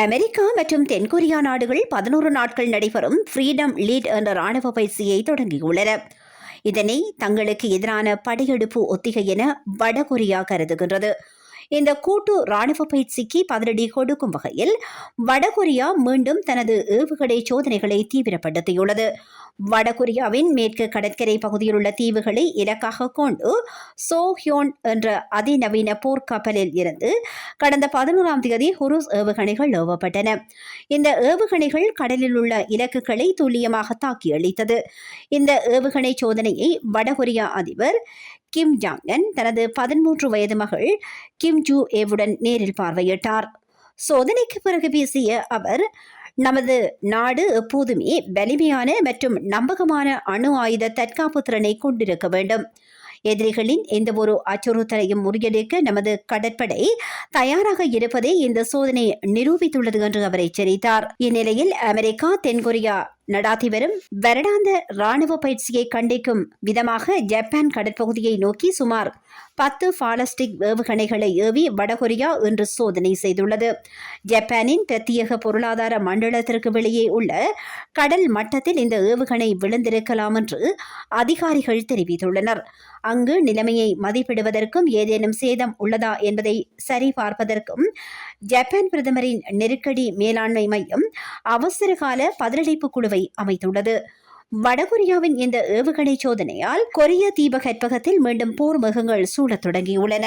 America மற்றும் தென்கொரியா நாடுகள் 11 நாட்கள் நடைபெறும் ஃப்ரீடம் லீட் என்ற ராணுவ பயிற்சியை தொடங்கியுள்ளன. இதனை தங்களுக்கு எதிரான படையெடுப்பு ஒத்திகை என வடகொரியா கருதுகின்றது. இந்த கூட்டு ராணுவ பயிற்சிக்கு பதிலடி கொடுக்கும் வகையில் வடகொரியா மீண்டும் தனது ஏவுகணை சோதனைகளை தீவிரப்படுத்தியுள்ளது. வடகொரியாவின் மேற்கு கடற்கரை பகுதியில் உள்ள தீவுகளை இலக்காக கொண்டு சோஹியோன் என்ற அதிநவீன போர்க்கப்பலில் இருந்து கடந்த 11ஆம் தேதி ஹுருஸ் ஏவுகணைகள் ஏவப்பட்டன. இந்த ஏவுகணைகள் கடலில் உள்ள இலக்குகளை துல்லியமாக தாக்கி அளித்தது. இந்த ஏவுகணை சோதனையை வடகொரியா அதிபர் கிம் ஜாங் உன் தனது 13 வயது மகள் கிம் ஜூ ஏவுடன் நேரில் பார்வையிட்டார். சோதனைக்கு பிறகு பேசிய அவர், நமது நாடு எப்போதுமே வலிமையான மற்றும் நம்பகமான அணு ஆயுத தற்காப்பு திறனை கொண்டிருக்க வேண்டும். எதிரிகளின் எந்தவொரு அச்சுறுத்தலையும் முறியடிக்க நமது கடற்படை தயாராக இருப்பதை இந்த சோதனை நிரூபித்துள்ளது என்று அவர் எச்சரித்தார். இந்நிலையில் அமெரிக்கா தென்கொரியா நடாத்தி வரும் வருடாந்த ராணுவ பயிற்சியை கண்டிக்கும் விதமாக ஜப்பான் கடற்பகுதியை நோக்கி சுமார் 10 பாலஸ்டிக் ஏவுகணைகளை ஏவி வடகொரியா இன்று சோதனை செய்துள்ளது. ஜப்பானின் பிரத்யேக பொருளாதார மண்டலத்திற்கு வெளியே உள்ள கடல் மட்டத்தில் இந்த ஏவுகணை விழுந்திருக்கலாம் என்று அதிகாரிகள் தெரிவித்துள்ளனர். அங்கு நிலைமையை மதிப்பிடுவதற்கும் ஏதேனும் சேதம் உள்ளதா என்பதை சரிபார்ப்பதற்கும் ஜப்பான் பிரதமரின் நெருக்கடி மேலாண்மை மையம் அவசரகால பதிலளிப்பு குழுவை அமைத்துள்ளது. வடகொரியாவின் இந்த ஏவுகணை சோதனையால் கொரிய தீபகற்பகத்தில் மீண்டும் போர் மேகங்கள் சூழத் தொடங்கியுள்ளன.